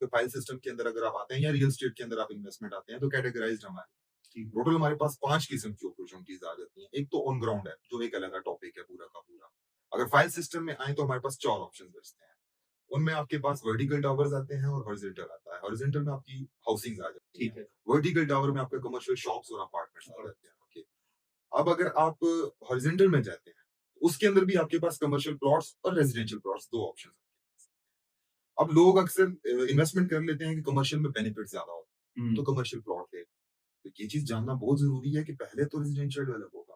File system के अंदर अगर आप आते हैं या रियल एस्टेट के अंदर आप इन्वेस्टमेंट आते हैं तो कैटेगराइज्ड हमारे टोटल हमारे पास 5 किस्म की अपॉर्चुनिटीज आ जाती हैं। एक तो ऑन ग्राउंड है जो एक अलग टॉपिक है पूरा का पूरा। अगर फाइल सिस्टम में आए तो हमारे पास 4 ऑप्शंस बचते हैं। उनमें आपके पास वर्टिकल टावर्स आते हैं और हॉरिजॉन्टल आता है। हॉरिजॉन्टल में आपकी हाउसिंग आ जाती है। वर्टिकल टावर में आपके कमर्शियल शॉप्स और अपार्टमेंट्स आ जाते हैं। ओके, अब अगर आप हॉरिजॉन्टल में जाते हैं उसके अंदर भी आपके पास कमर्शियल प्लॉट्स और रेजिडेंशियल प्लॉट्स 2 ऑप्शन। अब लोग अक्सर इन्वेस्टमेंट कर लेते हैं कि कमर्शियल में बेनिफिट ज्यादा हो तो कमर्शियल प्लॉट ले। तो ये चीज जानना बहुत जरूरी है कि पहले तो रेजिडेंशियल डेवलप होगा,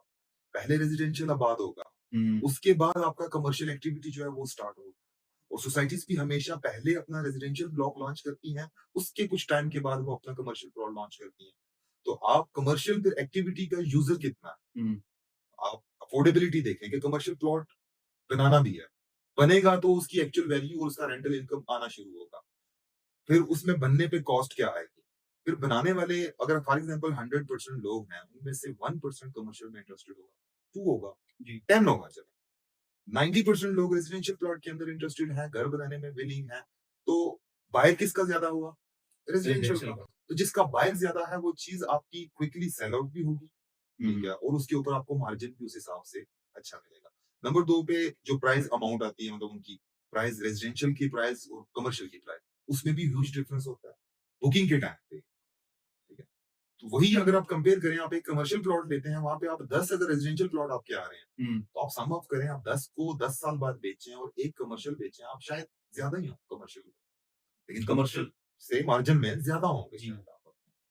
पहले रेजिडेंशियल आबाद होगा, उसके बाद आपका कमर्शियल एक्टिविटी जो है वो स्टार्ट होगा। और सोसाइटीज भी हमेशा पहले अपना रेजिडेंशियल ब्लॉक लॉन्च करती हैं, उसके कुछ टाइम के बाद वो अपना कमर्शियल प्लॉट लॉन्च करती हैं। तो आप कमर्शियल फिर एक्टिविटी का यूजर कितना है, आप अफोर्डेबिलिटी देखें कि कमर्शियल प्लॉट बनाना भी है, बनेगा तो उसकी एक्चुअल वैल्यू और उसका रेंटल इनकम आना शुरू होगा। फिर उसमें बनने पे कॉस्ट क्या आएगी, फिर बनाने वाले अगर फॉर एग्जांपल 100% लोग हैं उनमें से 1% कमर्शियल में इंटरेस्टेड होगा, 2 होगा जी, 10 होगा, चलो 90% लोग रेजिडेंशियल प्लॉट के अंदर इंटरेस्टेड हैं, घर बनाने में विलिंग है। तो बायर किसका ज्यादा हुआ, रेजिडेंशियल का। तो जिसका बायर ज्यादा है वो चीज आपकी क्विकली सेल आउट भी होगी, ठीक है, और उसके ऊपर आपको मार्जिन भी उस हिसाब से अच्छा मिलेगा। नंबर 2 पे जो प्राइस अमाउंट आती है, मतलब उनकी प्राइस, रेजिडेंशियल की प्राइस और कमर्शियल की प्राइस, उसमें भी ह्यूज डिफरेंस होता है बुकिंग के टाइम पे, ठीक है। तो वही अगर आप कंपेयर करें, आप एक कमर्शियल प्लॉट लेते हैं, वहां पे आप 10 अगर रेजिडेंशियल प्लॉट आपके आ रहे हैं तो आप सम ऑफ करें, आप 10 को 10 साल बाद बेचें और एक कमर्शियल बेचें, आप शायद ज्यादा ही हो कमर्शियल, लेकिन कमर्शियल से मार्जिन में ज्यादा होंगे।